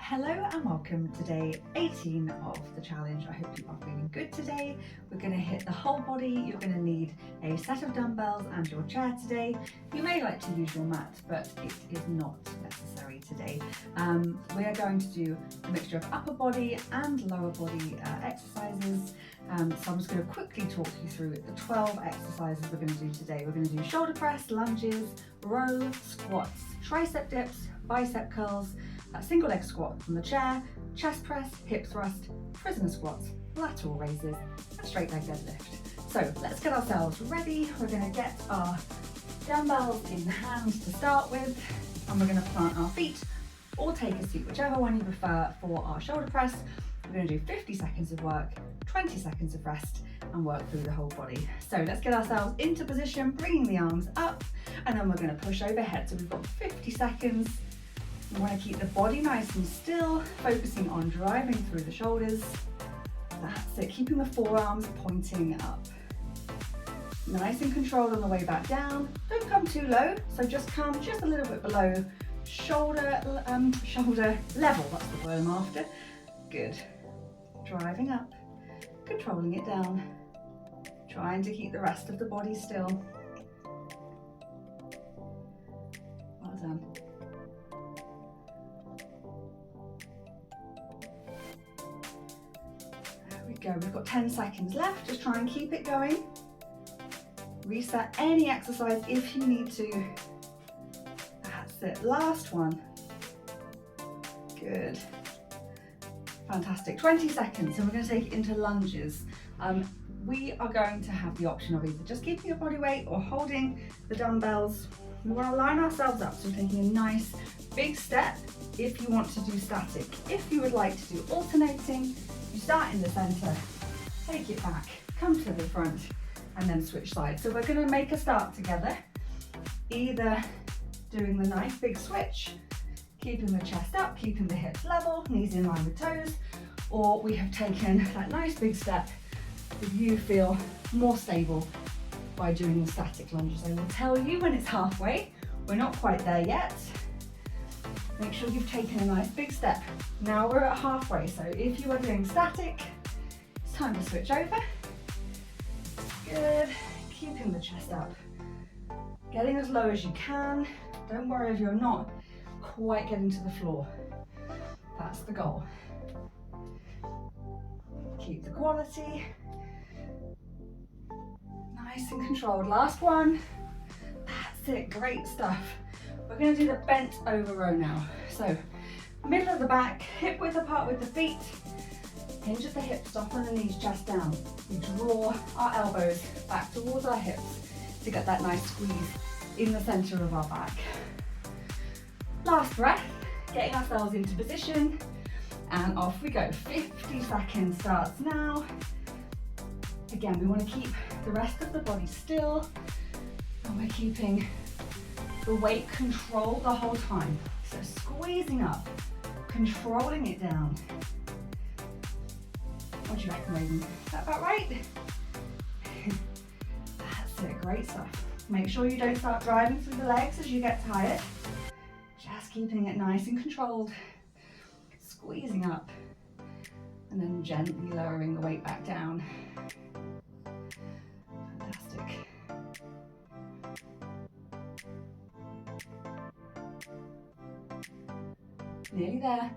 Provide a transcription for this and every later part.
Hello and welcome to day 18 of the challenge. I hope you are feeling good today. We're going to hit the whole body. You're going to need a set of dumbbells and your chair today. You may like to use your mat, but it is not necessary today. We are going to do a mixture of upper body and lower body exercises. So I'm just going to quickly talk you through the 12 exercises we're going to do today. We're going to do shoulder press, lunges, row, squats, tricep dips, bicep curls, single leg squat from the chair, chest press, hip thrust, prisoner squats, lateral raises, and straight leg deadlift. So let's get ourselves ready. We're going to get our dumbbells in hand to start with, and we're going to plant our feet or take a seat, whichever one you prefer. For our shoulder press, we're going to do 50 seconds of work, 20 seconds of rest, and work through the whole body. So let's get ourselves into position, bringing the arms up, and then we're going to push overhead. So we've got 50 seconds. We want to keep the body nice and still, focusing on driving through the shoulders. That's it, keeping the forearms pointing up. Nice and controlled on the way back down. Don't come too low, so just come just a little bit below shoulder level, that's the word I'm after. Good. Driving up, controlling it down, trying to keep the rest of the body still. Well done. Go. We've got 10 seconds left. Just try and keep it going. Reset any exercise if you need to. That's it. Last one. Good. Fantastic. 20 seconds, and we're going to take it into lunges. We are going to have the option of either just keeping your body weight or holding the dumbbells. We want to line ourselves up, so taking a nice big step if you want to do static. If you would like to do alternating, you start in the center, take it back, come to the front, and then switch sides. So we're going to make a start together, either doing the nice big switch, keeping the chest up, keeping the hips level, knees in line with toes, or we have taken that nice big step if you feel more stable by doing the static lunges. I will tell you when it's halfway. We're not quite there yet. Make sure you've taken a nice big step. Now we're at halfway, so if you are doing static, it's time to switch over. Good, keeping the chest up. Getting as low as you can. Don't worry if you're not quite getting to the floor. That's the goal. Keep the quality. Nice and controlled. Last one. That's it, great stuff. We're going to do the bent over row now. So, middle of the back, hip width apart with the feet, hinge at the hips, stop on the knees, chest down. We draw our elbows back towards our hips to get that nice squeeze in the center of our back. Last breath, getting ourselves into position, and off we go. 50 seconds starts now. Again, we want to keep the rest of the body still, and we're keeping the weight control the whole time. So squeezing up, controlling it down. What do you reckon, Raven? Is that about right? That's it, great stuff. Make sure you don't start driving through the legs as you get tired. Just keeping it nice and controlled. Squeezing up, and then gently lowering the weight back down. Fantastic. Nearly there.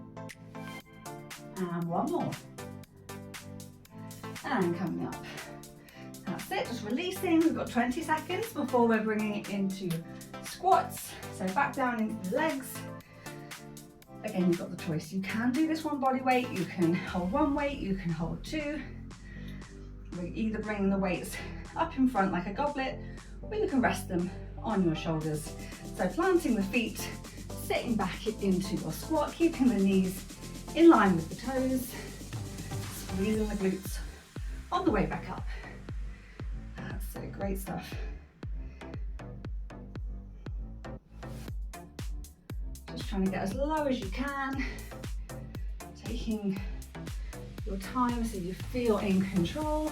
And one more. And coming up. That's it, just releasing. We've got 20 seconds before we're bringing it into squats. So back down into the legs. Again, you've got the choice. You can do this one body weight, you can hold one weight, you can hold two. We're either bringing the weights up in front like a goblet, or you can rest them on your shoulders. So planting the feet, sitting back into your squat, keeping the knees in line with the toes, squeezing the glutes on the way back up. That's it, great stuff. Just trying to get as low as you can, taking your time so you feel in control.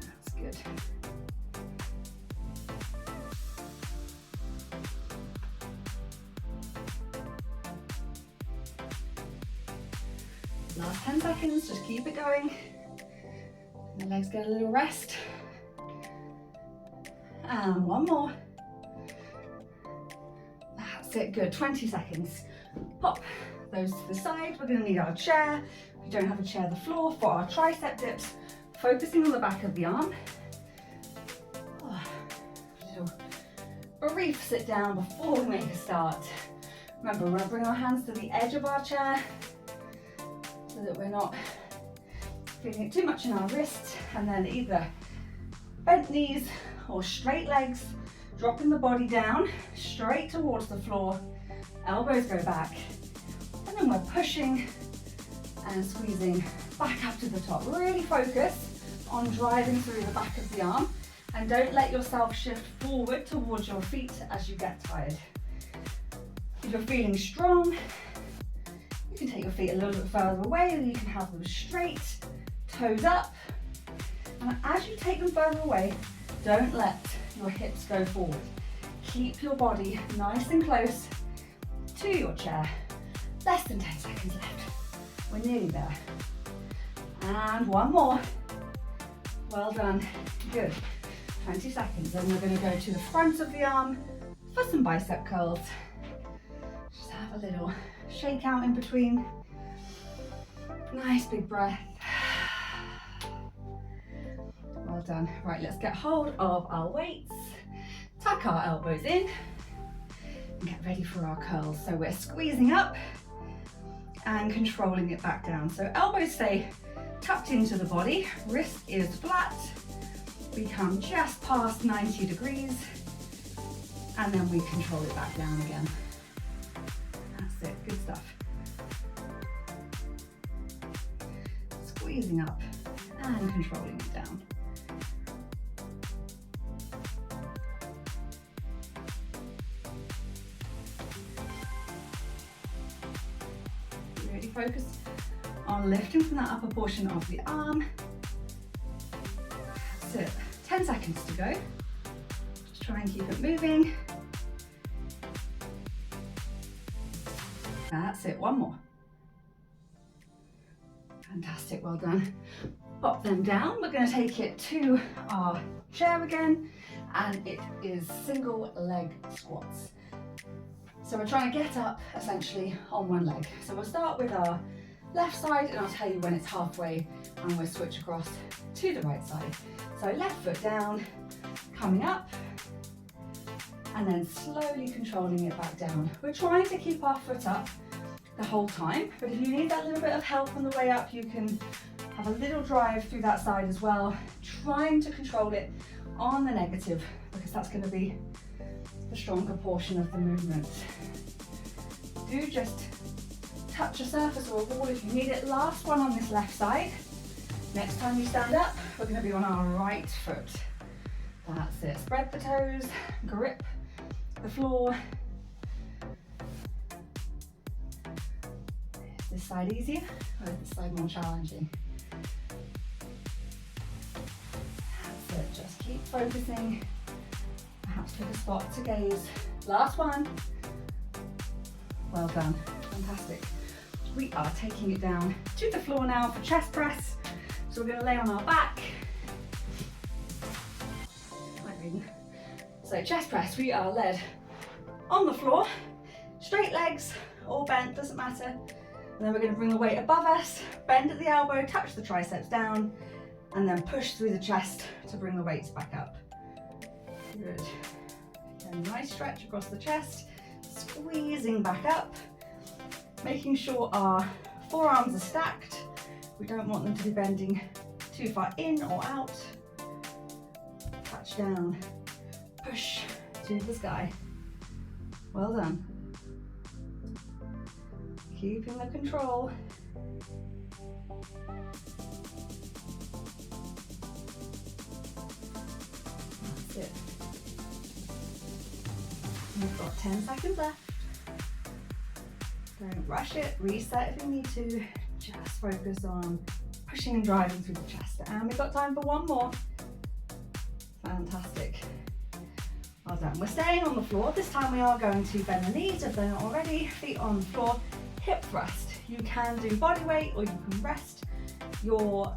That's good. Last 10 seconds, just keep it going. The legs get a little rest. And one more. That's it, good, 20 seconds. Pop those to the side. We're gonna need our chair. If you don't have a chair, the floor for our tricep dips. Focusing on the back of the arm. Oh, little brief sit down before we make a start. Remember, we're gonna bring our hands to the edge of our chair so that we're not feeling it too much in our wrists, and then either bent knees or straight legs, dropping the body down straight towards the floor, elbows go back, and then we're pushing and squeezing back up to the top. Really focus on driving through the back of the arm, and don't let yourself shift forward towards your feet as you get tired. If you're feeling strong, you can take your feet a little bit further away, and you can have them straight, toes up. And as you take them further away, don't let your hips go forward. Keep your body nice and close to your chair. Less than 10 seconds left. We're nearly there. And one more. Well done. Good. 20 seconds. Then we're going to go to the front of the arm for some bicep curls. Just have a little shake out in between. Nice big breath. Well done. Right, let's get hold of our weights. Tuck our elbows in and get ready for our curls. So we're squeezing up and controlling it back down. So elbows stay tucked into the body, wrist is flat. We come just past 90 degrees and then we control it back down again. That's it, good stuff. Squeezing up and controlling it down. Really focus on lifting from that upper portion of the arm. That's it, 10 seconds to go. Just try and keep it moving. That's it, one more. Fantastic, well done. Pop them down. We're going to take it to our chair again, and it is single leg squats. So we're trying to get up essentially on one leg. So we'll start with our left side, and I'll tell you when it's halfway, and we'll switch across to the right side. So left foot down, coming up, and then slowly controlling it back down. We're trying to keep our foot up the whole time, but if you need that little bit of help on the way up, you can have a little drive through that side as well, trying to control it on the negative, because that's going to be the stronger portion of the movement. Do just touch a surface or a wall if you need it. Last one on this left side. Next time you stand up, we're going to be on our right foot. That's it. Spread the toes, grip the floor. Is this side easier or is this side more challenging? That's it. Just keep focusing. Perhaps pick a spot to gaze. Last one. Well done. Fantastic. We are taking it down to the floor now for chest press. So we're going to lay on our back. So chest press, we are led on the floor, straight legs or bent, doesn't matter. And then we're going to bring the weight above us, bend at the elbow, touch the triceps down, and then push through the chest to bring the weights back up. Good. And nice stretch across the chest, squeezing back up, making sure our forearms are stacked. We don't want them to be bending too far in or out. Touch down, push to the sky. Well done. Keeping the control. That's it. We've got 10 seconds left. Don't rush it, reset if you need to. Just focus on pushing and driving through the chest. And we've got time for one more. Fantastic. Well done. We're staying on the floor. This time we are going to bend the knees if they're not already. Feet on the floor. Hip thrust. You can do body weight or you can rest your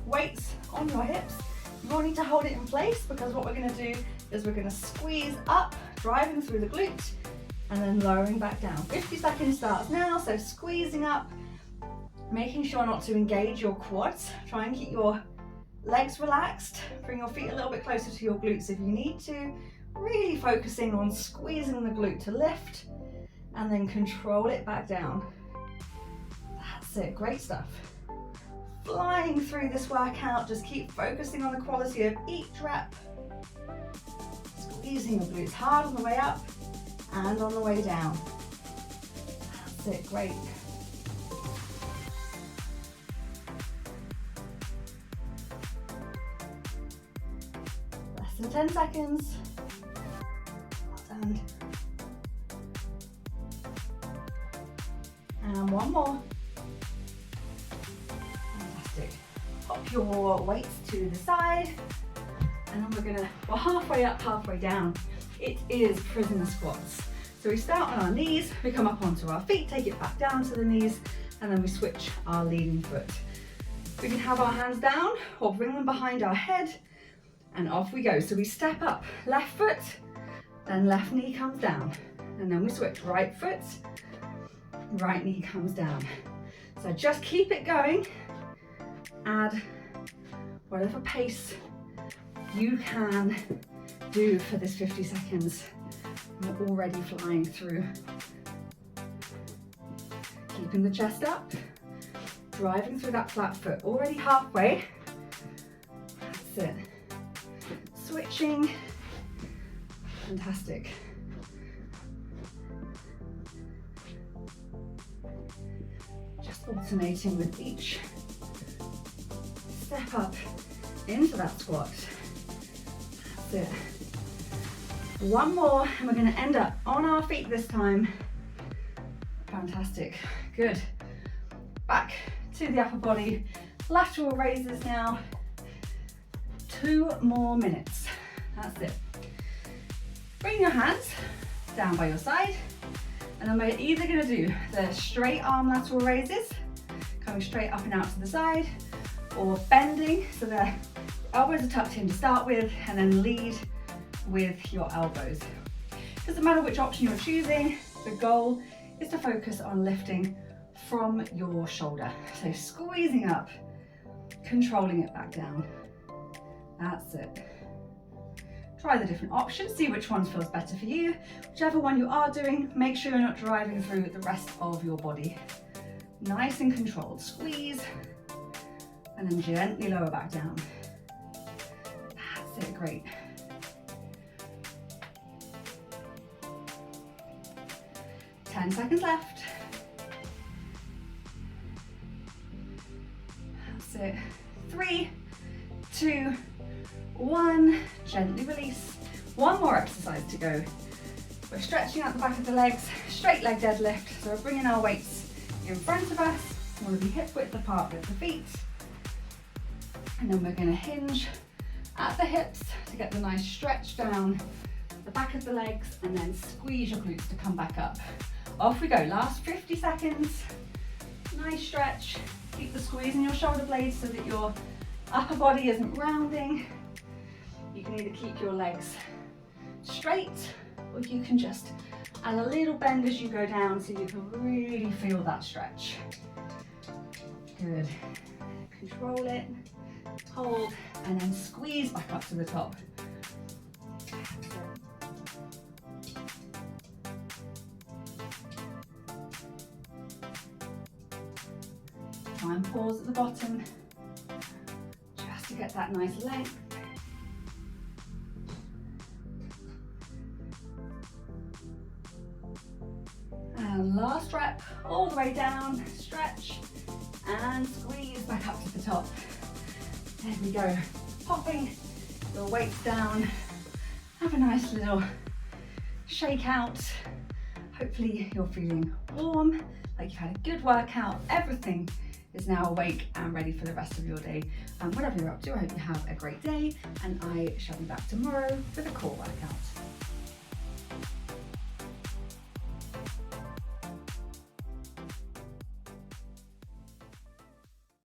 weights on your hips. You will need to hold it in place because what we're going to do is we're going to squeeze up, driving through the glute and then lowering back down. 50 seconds starts now, so squeezing up, making sure not to engage your quads. Try and keep your legs relaxed. Bring your feet a little bit closer to your glutes if you need to. Really focusing on squeezing the glute to lift and then control it back down. That's it, great stuff. Flying through this workout, just keep focusing on the quality of each rep. Squeezing the glutes hard on the way up and on the way down. That's it, great. Less than 10 seconds. Well done. And one more. Fantastic. Pop your weights to the side. And then we're halfway up, halfway down. It is prisoner squats. So we start on our knees, we come up onto our feet, take it back down to the knees, and then we switch our leading foot. We can have our hands down or bring them behind our head, and off we go. So we step up, left foot, then left knee comes down, and then we switch right foot, right knee comes down. So just keep it going. Add whatever pace you can do for this 50 seconds. We're already flying through. Keeping the chest up, driving through that flat foot, already halfway. That's it. Switching. Fantastic. Just alternating with each step up into that squat. That's it. One more, and we're going to end up on our feet this time. Fantastic. Good. Back to the upper body. Lateral raises now. 2 more minutes. That's it. Bring your hands down by your side, and then we're either going to do the straight arm lateral raises, coming straight up and out to the side, or bending, so the elbows are tucked in to start with, and then lead with your elbows. Doesn't matter which option you're choosing, the goal is to focus on lifting from your shoulder. So squeezing up, controlling it back down. That's it. Try the different options, see which one feels better for you. Whichever one you are doing, make sure you're not driving through the rest of your body. Nice and controlled. Squeeze, and then gently lower back down. That's it, great. 10 seconds left. That's it. 3, 2, 1. Gently release. One more exercise to go. We're stretching out the back of the legs, straight leg deadlift. So we're bringing our weights in front of us. We want to be hip width apart with the feet. And then we're going to hinge at the hips to get the nice stretch down the back of the legs, and then squeeze your glutes to come back up. Off we go, last 50 seconds. Nice stretch. Keep the squeeze in your shoulder blades so that your upper body isn't rounding. You can either keep your legs straight, or you can just add a little bend as you go down so you can really feel that stretch. Good. Control it, hold, and then squeeze back up to the top. Try and pause at the bottom, just to get that nice length. And last rep, all the way down, stretch, and squeeze back up to the top. There we go. Popping your weights down. Have a nice little shake out. Hopefully you're feeling warm, like you've had a good workout. Everything is now awake and ready for the rest of your day. Whatever you're up to, I hope you have a great day, and I shall be back tomorrow for the core workout.